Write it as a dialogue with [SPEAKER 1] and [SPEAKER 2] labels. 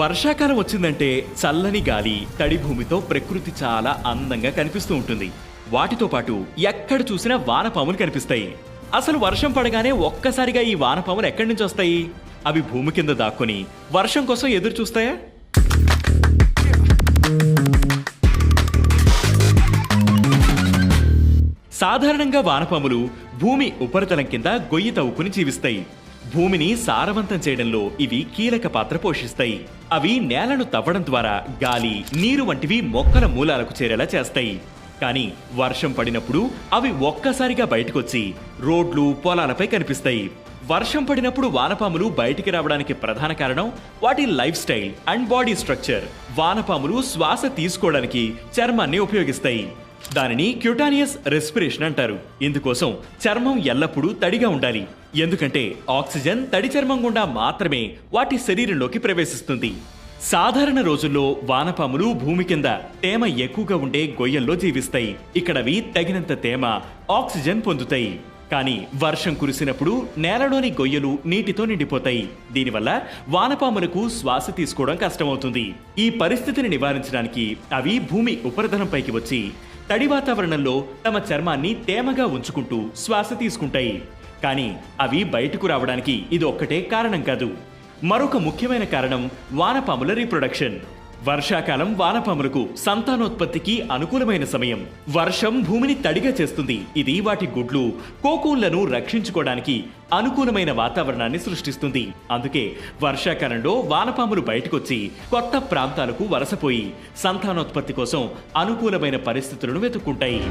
[SPEAKER 1] వర్షాకాలం వచ్చిందంటే చల్లని గాలి, తడి భూమితో ప్రకృతి చాలా అందంగా కనిపిస్తూ ఉంటుంది. వాటితో పాటు ఎక్కడ చూసినా వానపాములు కనిపిస్తాయి. అసలు వర్షం పడగానే ఒక్కసారిగా ఈ వానపాములు ఎక్కడి నుంచి వస్తాయి? అవి భూమి కింద దాక్కుని వర్షం కోసం ఎదురు చూస్తాయా? సాధారణంగా వానపాములు భూమి ఉపరితలం కింద గొయ్యి తవ్వుకుని జీవిస్తాయి. భూమిని సారవంతం చేయడంలో ఇవి కీలక పాత్ర పోషిస్తాయి. అవి నేలను తవ్వడం ద్వారా గాలి, నీరు వంటివి మొక్కల మూలాలకు చేరేలా చేస్తాయి. కానీ వర్షం పడినప్పుడు అవి ఒక్కసారిగా బయటకొచ్చి రోడ్లు, పొలాలపై కనిపిస్తాయి. వర్షం పడినప్పుడు వానపాములు బయటికి రావడానికి ప్రధాన కారణం వాటి life style and body structure. వానపాములు శ్వాస తీసుకోవడానికి చర్మాన్ని ఉపయోగిస్తాయి. దానిని క్యూటానియస్ రెస్పిరేషన్ అంటారు. ఇందుకోసం చర్మం ఎల్లప్పుడూ తడిగా ఉండాలి. ఎందుకంటే ఆక్సిజన్ తడి చర్మం గుండా మాత్రమే వాటి శరీరంలోకి ప్రవేశిస్తుంది. సాధారణ రోజుల్లో వానపాములు భూమి కింద తేమ ఎక్కువగా ఉండే గొయ్యల్లో జీవిస్తాయి. ఇక్కడవి తగినంత తేమ, ఆక్సిజన్ పొందుతాయి. కానీ వర్షం కురిసినప్పుడు నేలలోని గొయ్యలు నీటితో నిండిపోతాయి. దీనివల్ల వానపాములకు శ్వాస తీసుకోవడం కష్టమవుతుంది. ఈ పరిస్థితిని నివారించడానికి అవి భూమి ఉపరితలంపైకి వచ్చి తడి వాతావరణంలో తమ చర్మాన్ని తేమగా ఉంచుకుంటూ శ్వాస తీసుకుంటాయి. కానీ అవి బయటకు రావడానికి ఇది ఒక్కటే కారణం కాదు. మరొక ముఖ్యమైన కారణం వానపాముల రీప్రొడక్షన్. వర్షాకాలం వానపాములకు సంతానోత్పత్తికి అనుకూలమైన సమయం. వర్షం భూమిని తడిగా చేస్తుంది. ఇది వాటి గుడ్లు, కోకూన్లను రక్షించుకోవడానికి అనుకూలమైన వాతావరణాన్ని సృష్టిస్తుంది. అందుకే వర్షాకాలంలో వానపాములు బయటకొచ్చి కొత్త ప్రాంతాలకు వలసపోయి సంతానోత్పత్తి కోసం అనుకూలమైన పరిస్థితులను వెతుక్కుంటాయి.